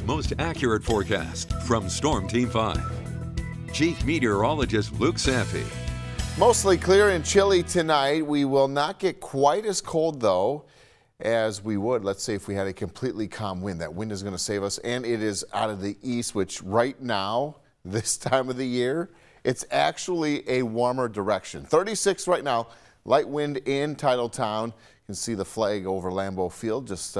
most accurate forecast from Storm Team 5. Chief Meteorologist Luke Saffey. Mostly clear and chilly tonight. We will not get quite as cold, though, as we would, let's say, if we had a completely calm wind. That wind is going to save us, and it is out of the east, which right now, this time of the year, it's actually a warmer direction. 36 right now, light wind in Titletown. You can see the flag over Lambeau Field, just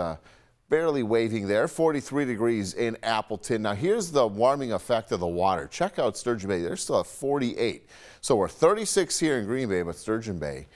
barely waving there. 43 degrees in Appleton. Now here's the warming effect of the water. Check out Sturgeon Bay. They're still at 48. So we're 36 here in Green Bay, but Sturgeon Bay,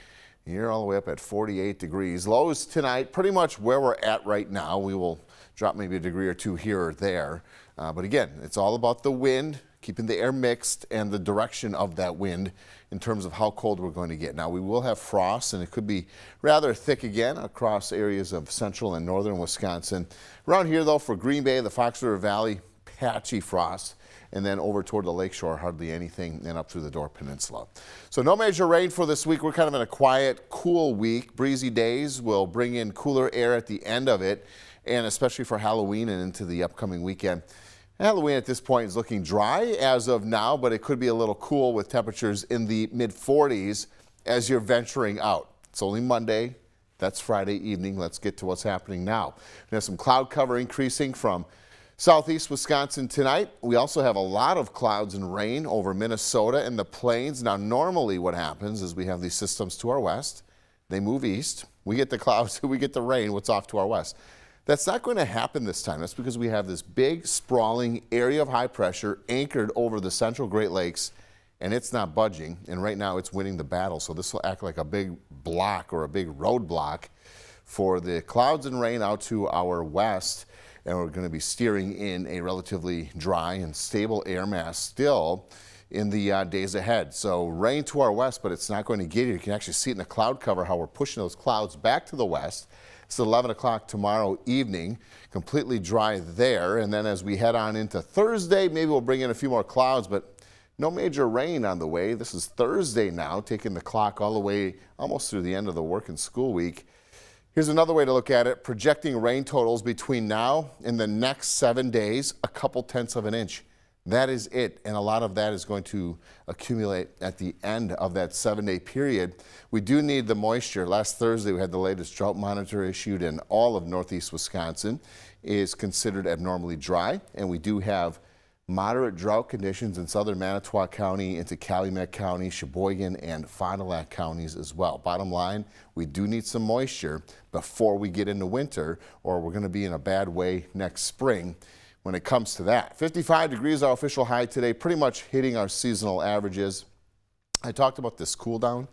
you're all the way up at 48 degrees. Lows tonight, pretty much where we're at right now. We will drop maybe a degree or two here or there. But again, it's all about the wind, keeping the air mixed, and the direction of that wind in terms of how cold we're going to get. Now, we will have frost, and it could be rather thick again across areas of central and northern Wisconsin. Around here, though, for Green Bay, the Fox River Valley, patchy frost, and then over toward the lakeshore, hardly anything, and up through the Door Peninsula. So no major rain for this week. We're kind of in a quiet, cool week. Breezy days will bring in cooler air at the end of it, and especially for Halloween and into the upcoming weekend. Halloween at this point is looking dry as of now, but it could be a little cool with temperatures in the mid-40s as you're venturing out. It's only Monday. That's Friday evening. Let's get to what's happening now. We have some cloud cover increasing from southeast Wisconsin tonight. We also have a lot of clouds and rain over Minnesota and the plains. Now, normally what happens is we have these systems to our west. They move east. We get the clouds, we get the rain, what's off to our west. That's not going to happen this time. That's because we have this big, sprawling area of high pressure anchored over the central Great Lakes, and it's not budging. And right now, it's winning the battle. So this will act like a big block or a big roadblock for the clouds and rain out to our west. And we're going to be steering in a relatively dry and stable air mass still in the days ahead. So rain to our west, but it's not going to get you. You can actually see it in the cloud cover how we're pushing those clouds back to the west. It's 11 o'clock tomorrow evening, completely dry there. And then as we head on into Thursday, maybe we'll bring in a few more clouds, but no major rain on the way. This is Thursday now, taking the clock all the way almost through the end of the work and school week. Here's another way to look at it, projecting rain totals between now and the next 7 days, a couple tenths of an inch. That is it, and a lot of that is going to accumulate at the end of that 7-day period. We do need the moisture. Last Thursday, we had the latest drought monitor issued, and all of northeast Wisconsin is considered abnormally dry, and we do have moderate drought conditions in southern Manitowoc County into Calumet County, Sheboygan, and Fond du Lac counties as well. Bottom line, we do need some moisture before we get into winter, or we're going to be in a bad way next spring when it comes to that. 55 degrees our official high today, pretty much hitting our seasonal averages. I talked about this cool down.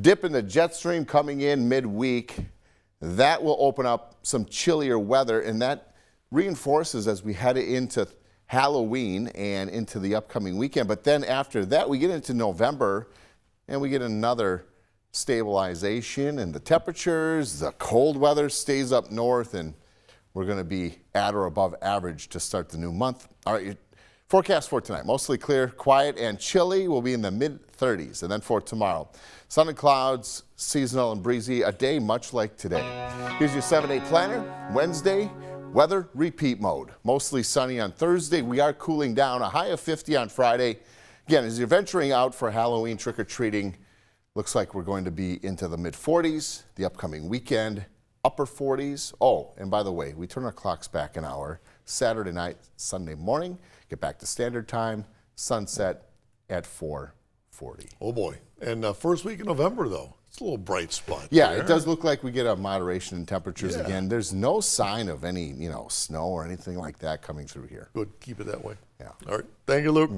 Dip in the jet stream coming in midweek. That will open up some chillier weather, and that reinforces as we head into Halloween and into the upcoming weekend. But then after that, we get into November and we get another stabilization in the temperatures. The cold weather stays up north, and we're going to be at or above average to start the new month. All right, your forecast for tonight, mostly clear, quiet, and chilly. We'll be in the mid-30s. And then for tomorrow, sun and clouds, seasonal and breezy, a day much like today. Here's your 7-day planner. Wednesday, weather repeat mode. Mostly sunny on Thursday. We are cooling down, a high of 50 on Friday. Again, as you're venturing out for Halloween trick-or-treating, looks like we're going to be into the mid-40s the upcoming weekend. Upper 40s. Oh, and by the way, we turn our clocks back an hour. Saturday night, Sunday morning, get back to standard time, sunset at 4:40. Oh boy. And first week in November, though, it's a little bright spot. Yeah, there. It does look like we get a moderation in temperatures again. There's no sign of any, snow or anything like that coming through here. Good. Keep it that way. Yeah. All right. Thank you, Luke.